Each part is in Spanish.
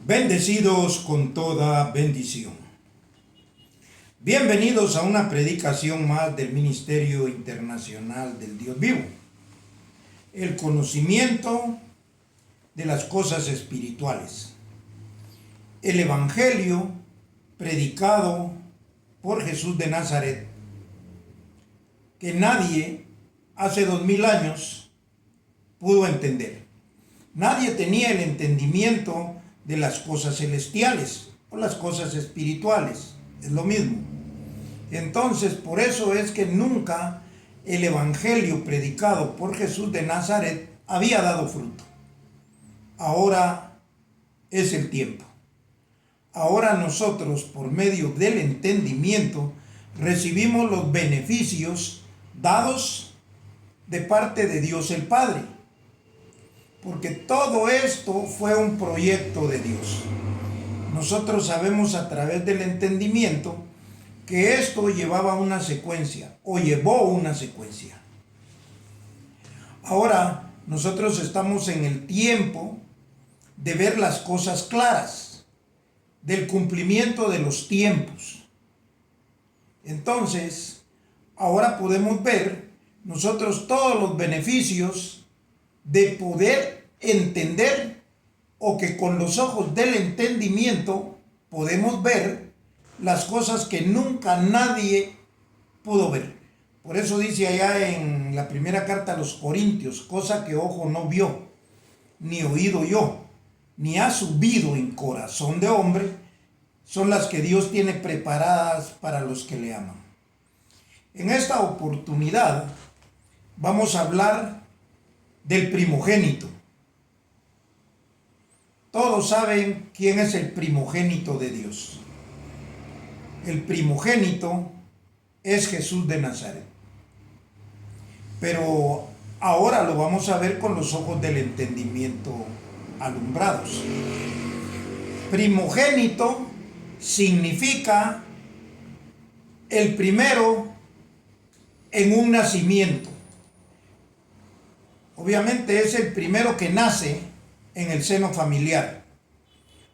Bendecidos con toda bendición. Bienvenidos a una predicación más del Ministerio Internacional del Dios Vivo. El conocimiento de las cosas espirituales. El Evangelio predicado por Jesús de Nazaret, que nadie hace 2000 años pudo entender. Nadie tenía el entendimiento de las cosas celestiales o las cosas espirituales, es lo mismo. Entonces, por eso es que nunca el evangelio predicado por Jesús de Nazaret había dado fruto. Ahora es el tiempo. Ahora nosotros, por medio del entendimiento, recibimos los beneficios dados de parte de Dios el Padre. Porque todo esto fue un proyecto de Dios. Nosotros sabemos a través del entendimiento que esto llevaba una secuencia o llevó una secuencia. Ahora nosotros estamos en el tiempo de ver las cosas claras, del cumplimiento de los tiempos. Entonces, ahora podemos ver nosotros todos los beneficios de poder entender, o que con los ojos del entendimiento podemos ver las cosas que nunca nadie pudo ver. Por eso dice allá en la primera carta a los Corintios, cosa que ojo no vio, ni oído oyó, ni ha subido en corazón de hombre, son las que Dios tiene preparadas para los que le aman. En esta oportunidad vamos a hablar del primogénito. Todos saben quién es el primogénito de Dios. El primogénito es Jesús de Nazaret. Pero ahora lo vamos a ver con los ojos del entendimiento alumbrados. Primogénito significa el primero en un nacimiento. Obviamente es el primero que nace en el seno familiar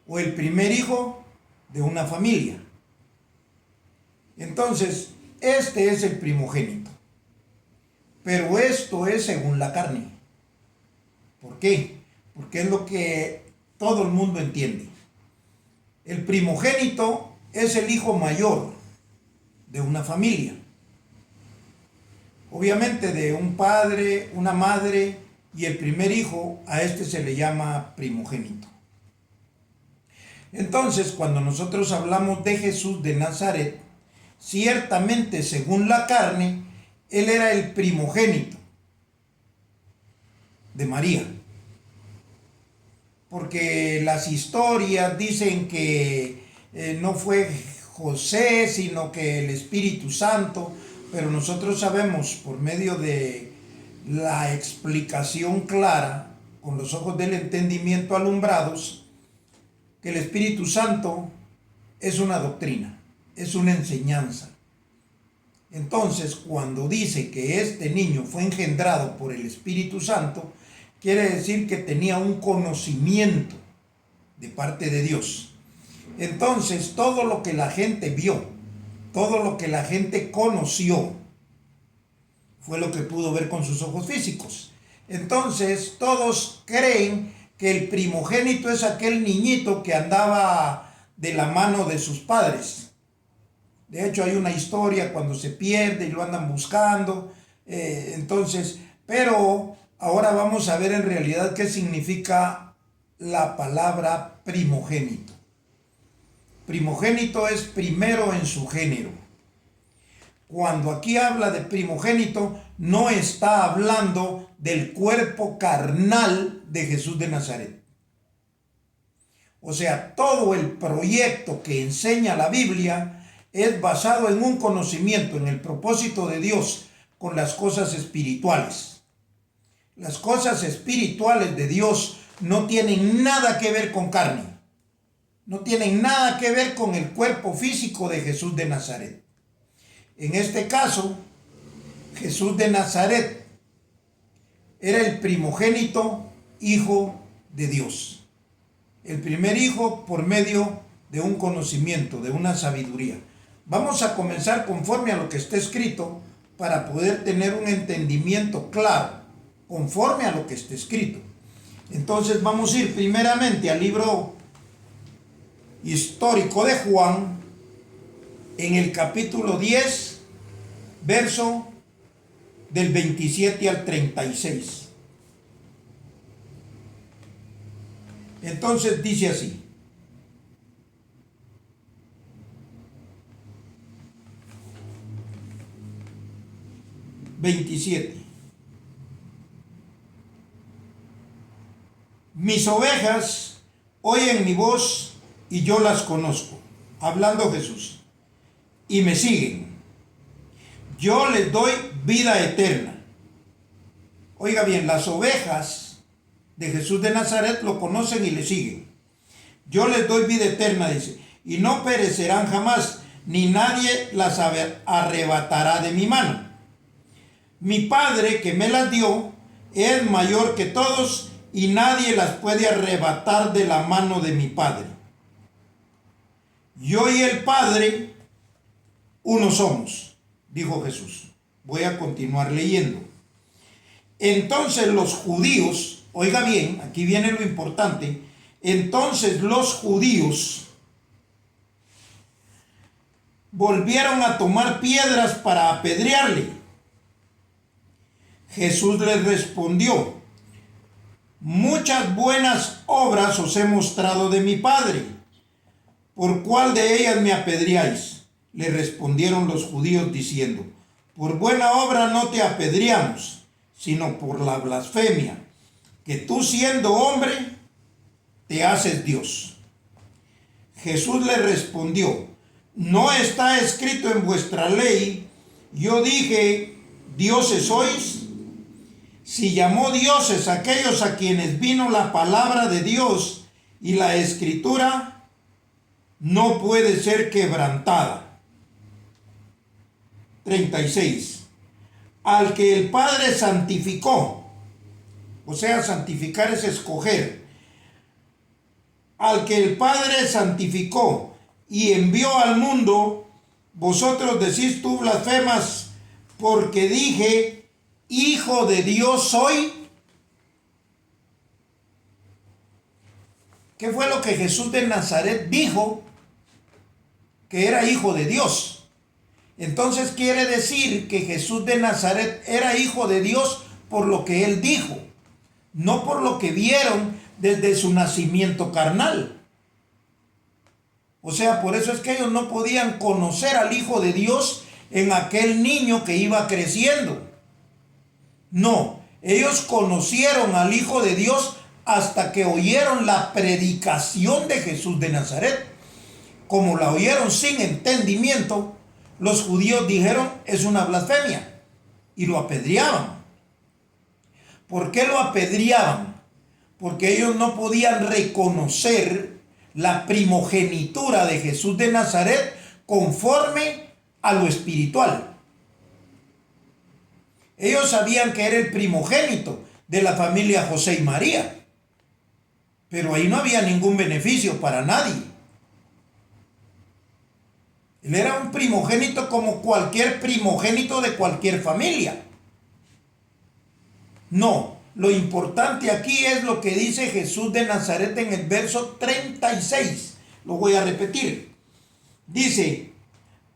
o el primer hijo de una familia. Entonces, este es el primogénito. Pero esto es según la carne. ¿Por qué? Porque es lo que todo el mundo entiende. El primogénito es el hijo mayor de una familia. Obviamente de un padre, una madre y el primer hijo, a este se le llama primogénito. Entonces, cuando nosotros hablamos de Jesús de Nazaret, ciertamente según la carne, él era el primogénito de María. Porque las historias dicen que no fue José, sino que el Espíritu Santo. Pero nosotros sabemos por medio de la explicación clara, con los ojos del entendimiento alumbrados, que el Espíritu Santo es una doctrina, es una enseñanza. Entonces, cuando dice que este niño fue engendrado por el Espíritu Santo, quiere decir que tenía un conocimiento de parte de Dios. Entonces, todo lo que la gente vio, todo lo que la gente conoció fue lo que pudo ver con sus ojos físicos. Entonces, todos creen que el primogénito es aquel niñito que andaba de la mano de sus padres. De hecho, hay una historia cuando se pierde y lo andan buscando. Pero ahora vamos a ver en realidad qué significa la palabra primogénito. Primogénito es primero en su género. Cuando aquí habla de primogénito, no está hablando del cuerpo carnal de Jesús de Nazaret. O sea, todo el proyecto que enseña la Biblia es basado en un conocimiento, en el propósito de Dios con las cosas espirituales. Las cosas espirituales de Dios no tienen nada que ver con carne. No tienen nada que ver con el cuerpo físico de Jesús de Nazaret. En este caso, Jesús de Nazaret era el primogénito hijo de Dios. El primer hijo por medio de un conocimiento, de una sabiduría. Vamos a comenzar conforme a lo que está escrito para poder tener un entendimiento claro, conforme a lo que está escrito. Entonces vamos a ir primeramente al libro histórico de Juan, en el capítulo 10, verso del 27 al 36. Entonces dice así: 27. Mis ovejas oyen mi voz y yo las conozco, hablando Jesús, y me siguen. Yo les doy vida eterna. Oiga bien, las ovejas de Jesús de Nazaret lo conocen y le siguen. Yo les doy vida eterna, dice, y no perecerán jamás, ni nadie las arrebatará de mi mano. Mi Padre que me las dio es mayor que todos, y nadie las puede arrebatar de la mano de mi Padre. Yo y el Padre uno somos, dijo Jesús. Voy a continuar leyendo. Entonces los judíos, oiga bien, aquí viene lo importante, entonces los judíos volvieron a tomar piedras para apedrearle. Jesús les respondió: muchas buenas obras os he mostrado de mi Padre. ¿Por cuál de ellas me apedreáis? Le respondieron los judíos diciendo: por buena obra no te apedreamos, sino por la blasfemia, que tú siendo hombre te haces Dios. Jesús le respondió: ¿no está escrito en vuestra ley, yo dije, dioses sois? Si llamó dioses aquellos a quienes vino la palabra de Dios, y la escritura no puede ser quebrantada. 36. Al que el Padre santificó, o sea, santificar es escoger, al que el Padre santificó y envió al mundo, vosotros decís, tú blasfemas, porque dije, Hijo de Dios soy. ¿Qué fue lo que Jesús de Nazaret dijo? Que era hijo de Dios. Entonces quiere decir que Jesús de Nazaret era hijo de Dios por lo que él dijo, no por lo que vieron desde su nacimiento carnal. O sea, por eso es que ellos no podían conocer al Hijo de Dios en aquel niño que iba creciendo. No, ellos conocieron al Hijo de Dios hasta que oyeron la predicación de Jesús de Nazaret. Como la oyeron sin entendimiento, los judíos dijeron, es una blasfemia, y lo apedreaban. ¿Por qué lo apedreaban? Porque ellos no podían reconocer la primogenitura de Jesús de Nazaret conforme a lo espiritual. Ellos sabían que era el primogénito de la familia José y María, pero ahí no había ningún beneficio para nadie. Él era un primogénito como cualquier primogénito de cualquier familia. No, lo importante aquí es lo que dice Jesús de Nazaret en el verso 36. Lo voy a repetir. Dice,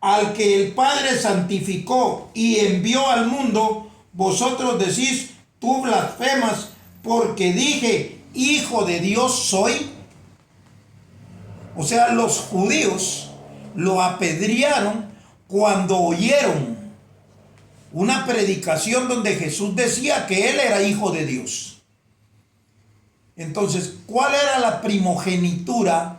al que el Padre santificó y envió al mundo, vosotros decís, tú blasfemas, porque dije, Hijo de Dios soy. O sea, los judíos lo apedrearon cuando oyeron una predicación donde Jesús decía que él era hijo de Dios. Entonces, ¿cuál era la primogenitura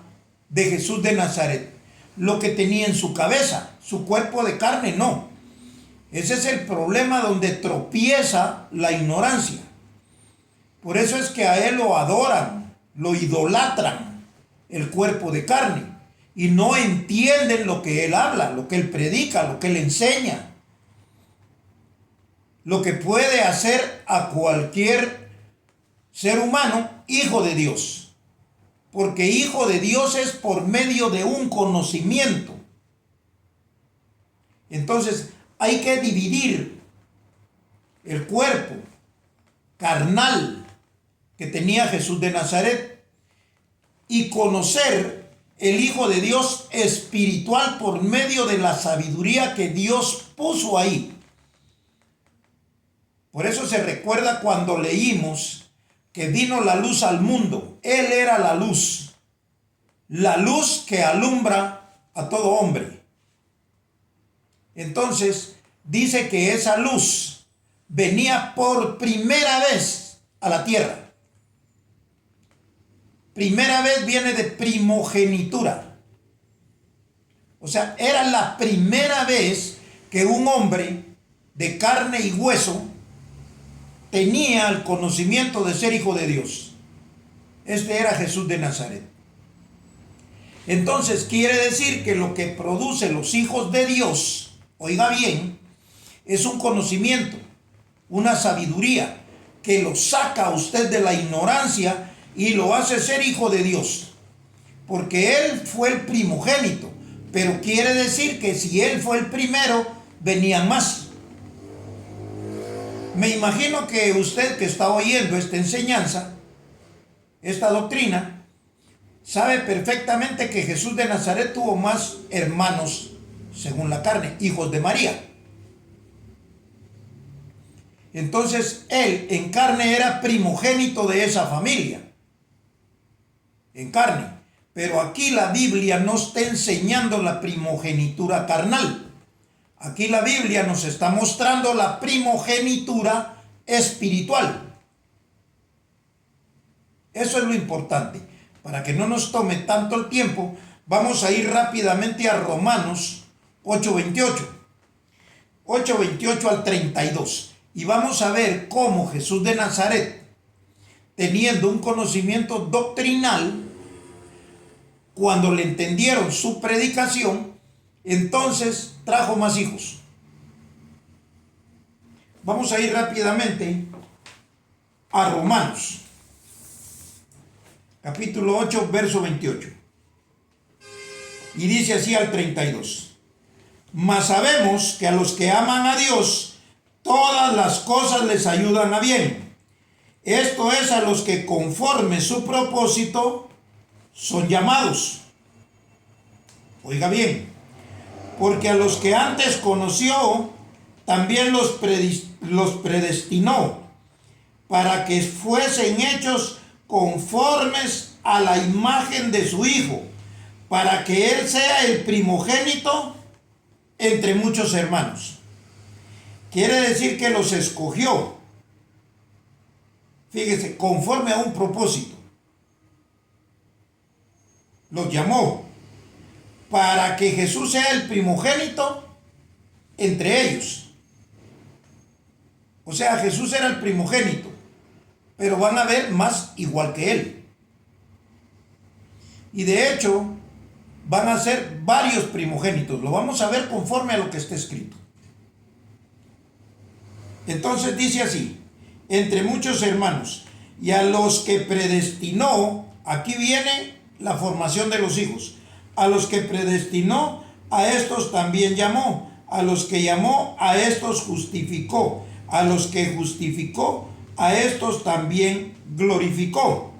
de Jesús de Nazaret? Lo que tenía en su cabeza, su cuerpo de carne, no. Ese es el problema donde tropieza la ignorancia. Por eso es que a él lo adoran, lo idolatran, el cuerpo de carne, y no entienden lo que él habla, lo que él predica, lo que él enseña, lo que puede hacer a cualquier ser humano hijo de Dios. porque hijo de Dios es por medio de un conocimiento. Entonces hay que dividir el cuerpo carnal que tenía Jesús de Nazaret y conocer el Hijo de Dios espiritual por medio de la sabiduría que Dios puso ahí. Por eso se recuerda cuando leímos que vino la luz al mundo. Él era la luz que alumbra a todo hombre. Entonces dice que esa luz venía por primera vez a la tierra. Primera vez viene de primogenitura. O sea, era la primera vez que un hombre de carne y hueso tenía el conocimiento de ser hijo de Dios. Este era Jesús de Nazaret. Entonces quiere decir que lo que produce los hijos de Dios, oiga bien, es un conocimiento, una sabiduría que lo saca a usted de la ignorancia y lo hace ser hijo de Dios. Porque Él fue el primogénito, pero quiere decir que si Él fue el primero, venían más. Me imagino que usted que está oyendo esta enseñanza, esta doctrina, sabe perfectamente que Jesús de Nazaret tuvo más hermanos, según la carne, hijos de María. Entonces él en carne era primogénito de esa familia, en carne. Pero aquí la Biblia no está enseñando la primogenitura carnal. Aquí la Biblia nos está mostrando la primogenitura espiritual. Eso es lo importante. Para que no nos tome tanto el tiempo, vamos a ir rápidamente a Romanos 8:28. 8:28 al 32. Y vamos a ver cómo Jesús de Nazaret, teniendo un conocimiento doctrinal, cuando le entendieron su predicación, entonces trajo más hijos. Vamos a ir rápidamente a Romanos, capítulo 8, verso 28. Y dice así al 32. Mas sabemos que a los que aman a Dios, todas las cosas les ayudan a bien. Esto es a los que conforme su propósito son llamados. Oiga bien, porque a los que antes conoció, también los predestinó para que fuesen hechos conformes a la imagen de su Hijo, para que Él sea el primogénito entre muchos hermanos. Quiere decir que los escogió, fíjese, conforme a un propósito. Los llamó para que Jesús sea el primogénito entre ellos. O sea, Jesús era el primogénito, pero van a haber más igual que Él. Y de hecho, van a ser varios primogénitos. Lo vamos a ver conforme a lo que está escrito. Entonces dice así, entre muchos hermanos, y a los que predestinó, aquí viene la formación de los hijos. A los que predestinó, a estos también llamó. A los que llamó, a estos justificó. A los que justificó, a estos también glorificó.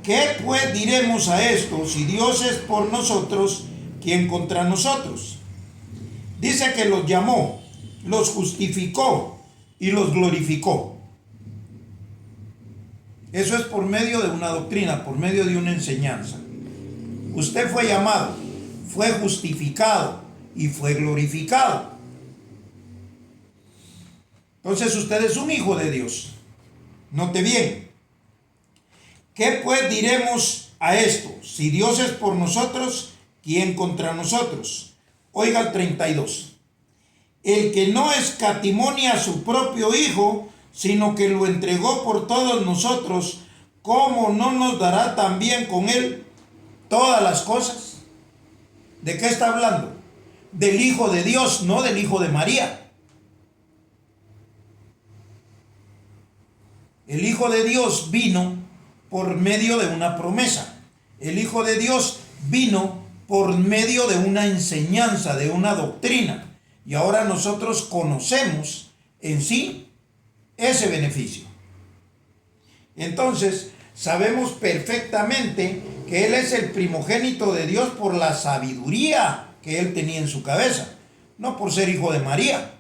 ¿Qué pues diremos a esto? Si Dios es por nosotros, ¿quién contra nosotros? Dice que los llamó, los justificó y los glorificó. Eso es por medio de una doctrina, por medio de una enseñanza. Usted fue llamado, fue justificado y fue glorificado. Entonces usted es un hijo de Dios. Note bien. ¿Qué pues diremos a esto? Si Dios es por nosotros, ¿quién contra nosotros? Oiga el 32. El que no escatimó ni a su propio Hijo, sino que lo entregó por todos nosotros, ¿cómo no nos dará también con Él todas las cosas? ¿De qué está hablando? Del Hijo de Dios, no del Hijo de María. El Hijo de Dios vino por medio de una promesa. El Hijo de Dios vino por medio de una enseñanza, de una doctrina. Y ahora nosotros conocemos en sí ese beneficio. Entonces, sabemos perfectamente que Él es el primogénito de Dios por la sabiduría que Él tenía en su cabeza, no por ser hijo de María.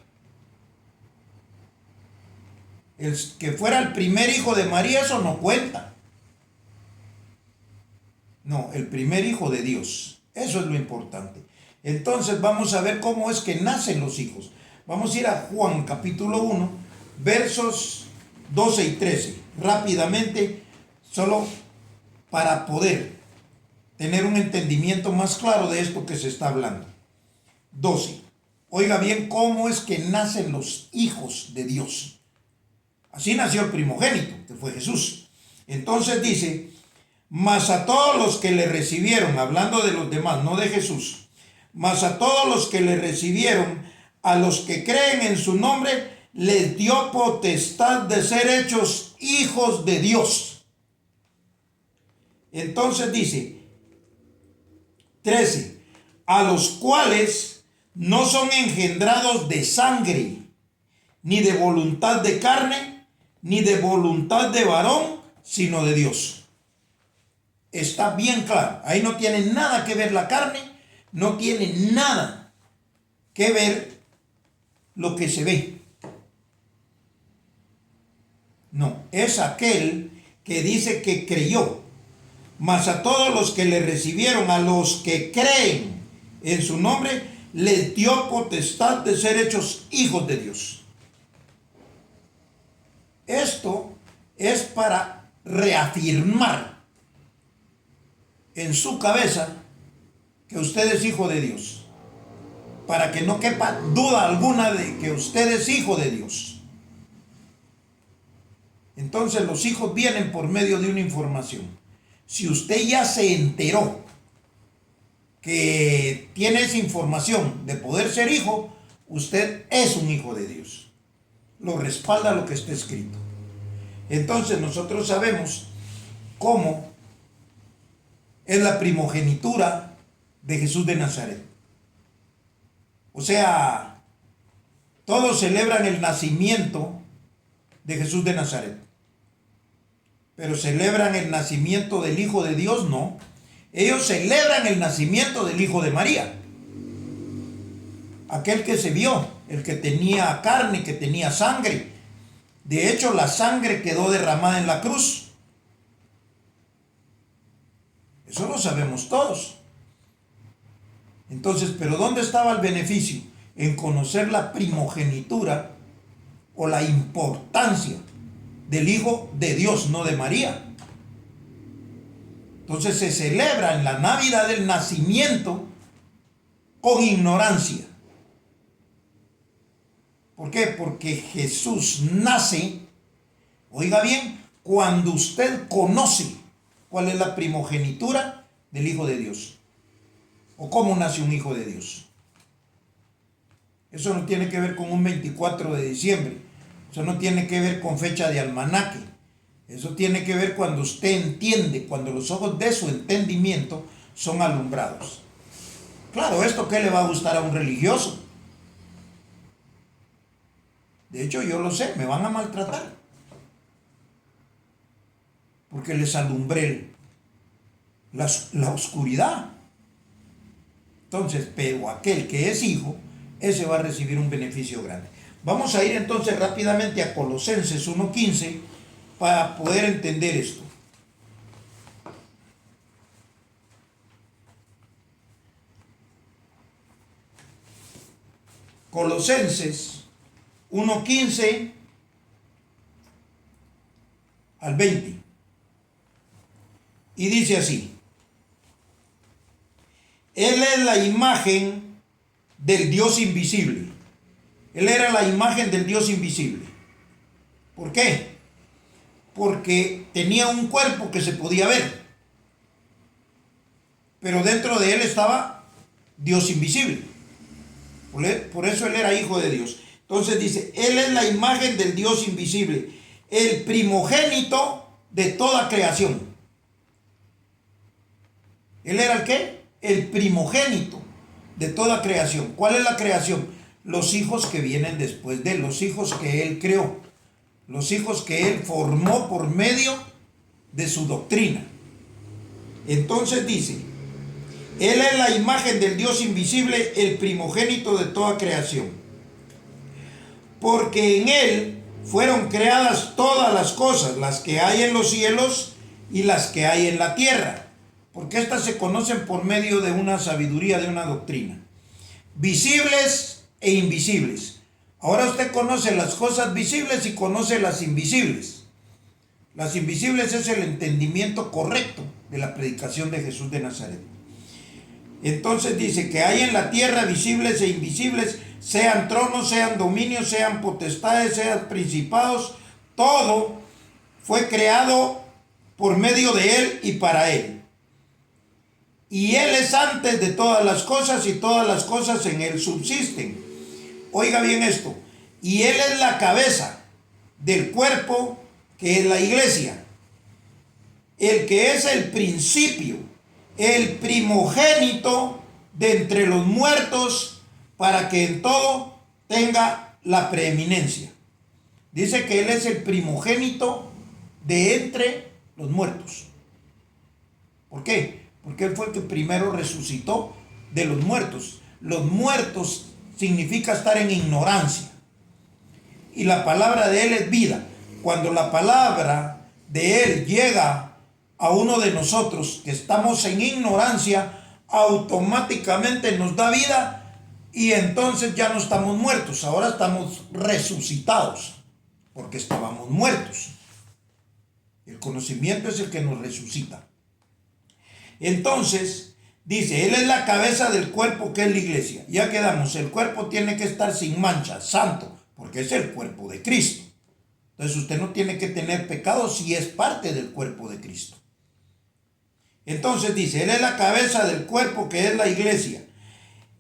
El que fuera el primer hijo de María, eso no cuenta. No, el primer hijo de Dios. Eso es lo importante. Entonces vamos a ver cómo es que nacen los hijos. Vamos a ir a Juan capítulo 1, versos 12 y 13. Rápidamente, solo para poder tener un entendimiento más claro de esto que se está hablando. 12. Oiga bien cómo es que nacen los hijos de Dios. Así nació el primogénito, que fue Jesús. Entonces dice: mas a todos los que le recibieron, hablando de los demás, no de Jesús, mas a todos los que le recibieron, a los que creen en su nombre, les dio potestad de ser hechos hijos de Dios. Entonces dice 13, a los cuales no son engendrados de sangre, ni de voluntad de carne, ni de voluntad de varón, sino de Dios. Está bien claro. Ahí no tiene nada que ver la carne, no tiene nada que ver lo que se ve. No, es aquel que dice que creyó. Mas a todos los que le recibieron, a los que creen en su nombre, les dio potestad de ser hechos hijos de Dios. Esto es para reafirmar en su cabeza que usted es hijo de Dios, para que no quepa duda alguna de que usted es hijo de Dios. Entonces los hijos vienen por medio de una información. Si usted ya se enteró que tiene esa información de poder ser hijo, usted es un hijo de Dios. Lo respalda lo que está escrito. Entonces nosotros sabemos cómo es la primogenitura de Jesús de Nazaret. O sea, todos celebran el nacimiento de Jesús de Nazaret, pero celebran el nacimiento del Hijo de Dios, no. Ellos celebran el nacimiento del Hijo de María, aquel que se vio, el que tenía carne, que tenía sangre. De hecho, la sangre quedó derramada en la cruz. Eso lo sabemos todos. Entonces, ¿pero dónde estaba el beneficio? En conocer la primogenitura o la importancia del Hijo de Dios, no de María. Entonces se celebra en la Navidad el nacimiento con ignorancia. ¿Por qué? Porque Jesús nace, oiga bien, cuando usted conoce cuál es la primogenitura del Hijo de Dios, o cómo nace un Hijo de Dios. Eso no tiene que ver con un 24 de diciembre, eso no tiene que ver con fecha de almanaque, eso tiene que ver cuando usted entiende, cuando los ojos de su entendimiento son alumbrados. Claro, ¿esto qué le va a gustar a un religioso? De hecho, yo lo sé, me van a maltratar, porque les alumbré la oscuridad. Entonces, pero aquel que es hijo, ese va a recibir un beneficio grande. Vamos a ir entonces rápidamente a Colosenses 1:15 para poder entender esto. Colosenses 1:15 al 20. Y dice así: Él es la imagen del Dios invisible. Él era la imagen del Dios invisible. ¿Por qué? Porque tenía un cuerpo que se podía ver, pero dentro de él estaba Dios invisible. Por eso él era hijo de Dios. Entonces dice, Él es la imagen del Dios invisible, el primogénito de toda creación. Él era el ¿qué? El primogénito de toda creación. ¿Cuál es la creación? Los hijos que vienen después de él, los hijos que él creó, los hijos que él formó por medio de su doctrina. Entonces dice, él es la imagen del Dios invisible, el primogénito de toda creación. Porque en él fueron creadas todas las cosas, las que hay en los cielos y las que hay en la tierra. Porque estas se conocen por medio de una sabiduría, de una doctrina. Visibles e invisibles. Ahora usted conoce las cosas visibles y conoce las invisibles. Las invisibles es el entendimiento correcto de la predicación de Jesús de Nazaret. Entonces dice que hay en la tierra visibles e invisibles, sean tronos, sean dominios, sean potestades, sean principados, todo fue creado por medio de él y para él. Y él es antes de todas las cosas y todas las cosas en él subsisten. Oiga bien esto, y él es la cabeza del cuerpo que es la iglesia, el que es el principio, el primogénito de entre los muertos, para que en todo tenga la preeminencia. Dice que él es el primogénito de entre los muertos. ¿Por qué? Porque él fue el que primero resucitó de los muertos. Los muertos significa estar en ignorancia. Y la palabra de él es vida. Cuando la palabra de él llega a uno de nosotros que estamos en ignorancia, automáticamente nos da vida y entonces ya no estamos muertos, ahora estamos resucitados, porque estábamos muertos. El conocimiento es el que nos resucita. Entonces, dice, él es la cabeza del cuerpo que es la iglesia. Ya quedamos, el cuerpo tiene que estar sin mancha, santo, porque es el cuerpo de Cristo. Entonces usted no tiene que tener pecado si es parte del cuerpo de Cristo. Entonces dice, él es la cabeza del cuerpo que es la iglesia,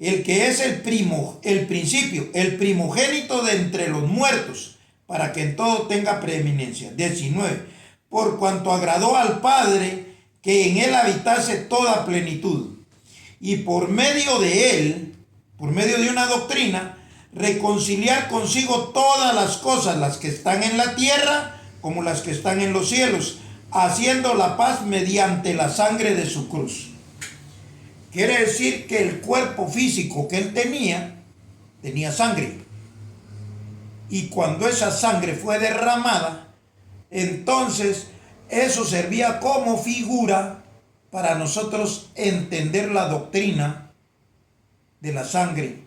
el que es el principio, el primogénito de entre los muertos, para que en todo tenga preeminencia. 19. Por cuanto agradó al Padre que en él habitase toda plenitud, y por medio de él, por medio de una doctrina, reconciliar consigo todas las cosas, las que están en la tierra como las que están en los cielos, haciendo la paz mediante la sangre de su cruz. Quiere decir que el cuerpo físico que él tenía sangre. Y cuando esa sangre fue derramada, entonces eso servía como figura para nosotros entender la doctrina de la sangre,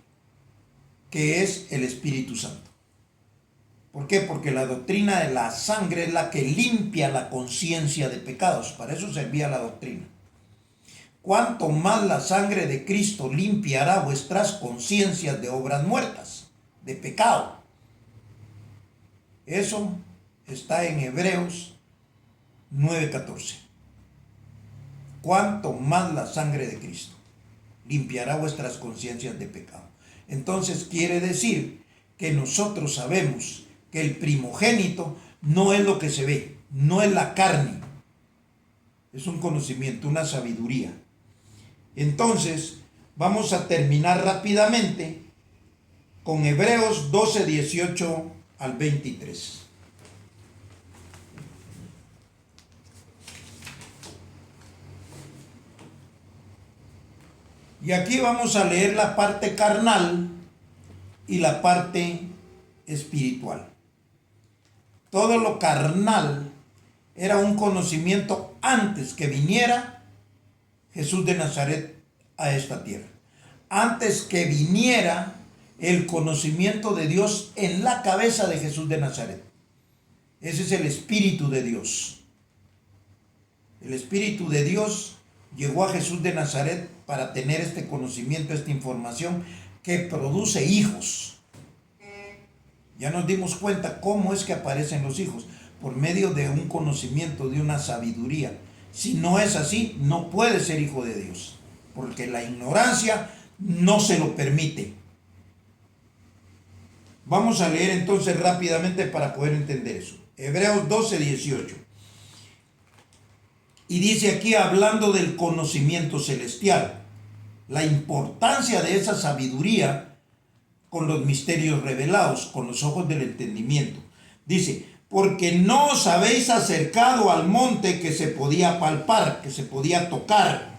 que es el Espíritu Santo. ¿Por qué? Porque la doctrina de la sangre es la que limpia la conciencia de pecados. Para eso servía la doctrina. Cuanto más la sangre de Cristo limpiará vuestras conciencias de obras muertas, de pecado. Eso está en Hebreos 9:14. Cuanto más la sangre de Cristo limpiará vuestras conciencias de pecado. Entonces quiere decir que nosotros sabemos que el primogénito no es lo que se ve, no es la carne. Es un conocimiento, una sabiduría. Entonces, vamos a terminar rápidamente con Hebreos 12, 18 al 23. Y aquí vamos a leer la parte carnal y la parte espiritual. Todo lo carnal era un conocimiento antes que viniera Jesús de Nazaret a esta tierra. Antes que viniera el conocimiento de Dios en la cabeza de Jesús de Nazaret. Ese es el Espíritu de Dios. El Espíritu de Dios llegó a Jesús de Nazaret para tener este conocimiento, esta información que produce hijos. Ya nos dimos cuenta cómo es que aparecen los hijos, por medio de un conocimiento, de una sabiduría. Si no es así, no puede ser hijo de Dios, porque la ignorancia no se lo permite. Vamos a leer entonces rápidamente para poder entender eso. Hebreos 12, 18. Y dice aquí, hablando del conocimiento celestial, la importancia de esa sabiduría con los misterios revelados, con los ojos del entendimiento. Dice, porque no os habéis acercado al monte que se podía palpar, que se podía tocar,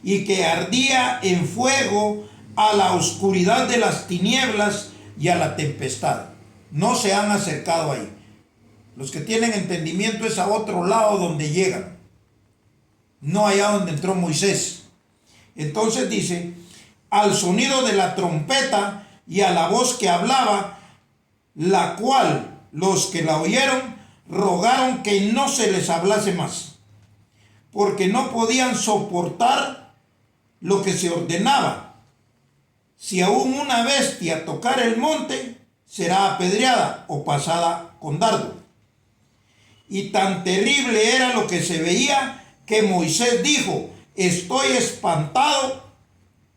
y que ardía en fuego, a la oscuridad de las tinieblas y a la tempestad. No se han acercado ahí. Los que tienen entendimiento es a otro lado donde llegan, no allá donde entró Moisés. Entonces dice, al sonido de la trompeta y a la voz que hablaba, la cual los que la oyeron rogaron que no se les hablase más, porque no podían soportar lo que se ordenaba. Si aún una bestia tocara el monte, será apedreada o pasada con dardo. Y tan terrible era lo que se veía que Moisés dijo, estoy espantado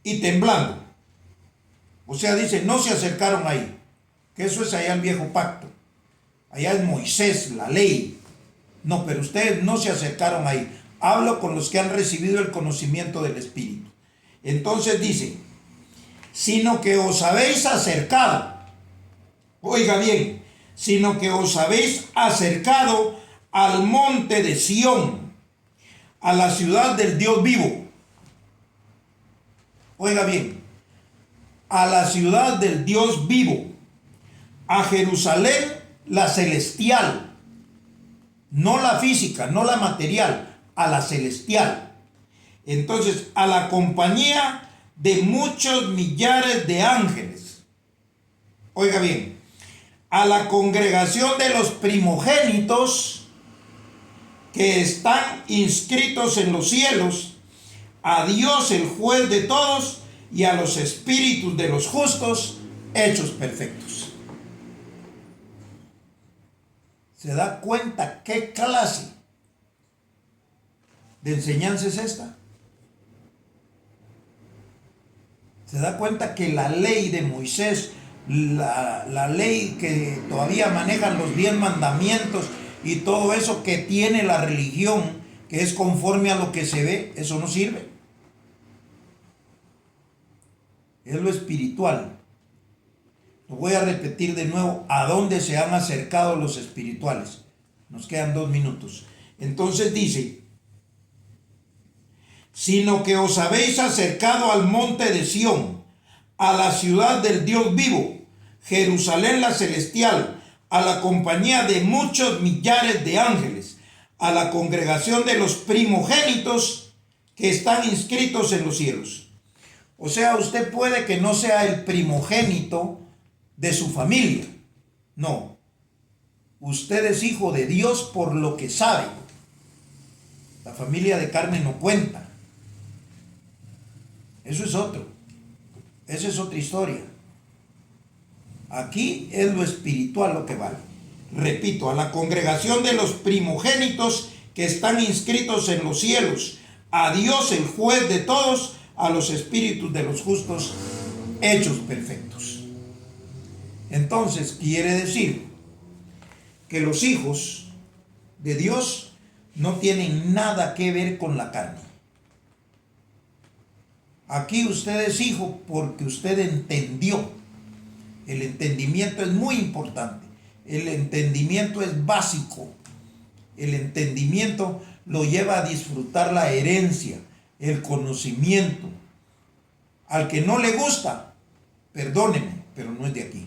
y temblando. O sea, dice, no se acercaron ahí, que eso es allá el viejo pacto. Allá es Moisés, la ley. No, pero ustedes no se acercaron ahí. Hablo con los que han recibido el conocimiento del Espíritu. Entonces dice, sino que os habéis acercado. Oiga bien, sino que os habéis acercado al monte de Sión, a la ciudad del Dios vivo. Oiga bien, a la ciudad del Dios vivo, a Jerusalén la celestial, no la física, no la material, a la celestial. Entonces, a la compañía de muchos millares de ángeles. Oiga bien, a la congregación de los primogénitos que están inscritos en los cielos, a Dios el juez de todos y a los espíritus de los justos hechos perfectos. ¿Se da cuenta qué clase de enseñanza es esta? ¿Se da cuenta que la ley de Moisés, la ley que todavía manejan los 10 mandamientos y todo eso que tiene la religión, que es conforme a lo que se ve, eso no sirve? Es lo espiritual. Lo voy a repetir de nuevo, ¿a dónde se han acercado los espirituales? Nos quedan 2 minutos. Entonces dice, sino que os habéis acercado al monte de Sión, a la ciudad del Dios vivo, Jerusalén la celestial, a la compañía de muchos millares de ángeles, a la congregación de los primogénitos que están inscritos en los cielos. O sea, usted puede que no sea el primogénito de su familia. No. Usted es hijo de Dios por lo que sabe. La familia de carne no cuenta. Eso es otro. Esa es otra historia. Aquí es lo espiritual lo que vale. Repito, a la congregación de los primogénitos que están inscritos en los cielos, a Dios el juez de todos, a los espíritus de los justos hechos perfectos. Entonces quiere decir que los hijos de Dios no tienen nada que ver con la carne. Aquí usted es hijo porque usted entendió. El entendimiento es muy importante. El entendimiento es básico. El entendimiento lo lleva a disfrutar la herencia, el conocimiento. Al que no le gusta, perdóneme, pero no es de aquí.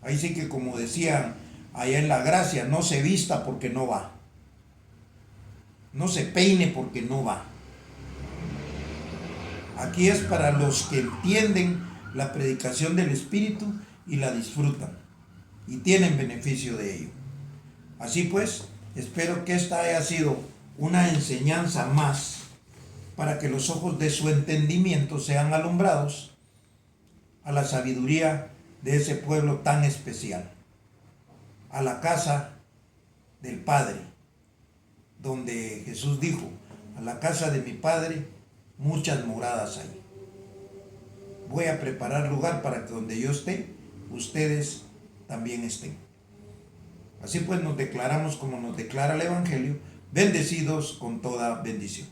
Ahí sí que, como decían allá en La Gracia, no se vista porque no va. No se peine porque no va. Aquí es para los que entienden la predicación del Espíritu y la disfrutan y tienen beneficio de ello. Así pues, espero que esta haya sido una enseñanza más para que los ojos de su entendimiento sean alumbrados a la sabiduría de ese pueblo tan especial, a la casa del Padre, donde Jesús dijo, a la casa de mi Padre muchas moradas hay. Voy a preparar lugar para que donde yo esté, ustedes también estén. Así pues nos declaramos como nos declara el Evangelio, bendecidos con toda bendición.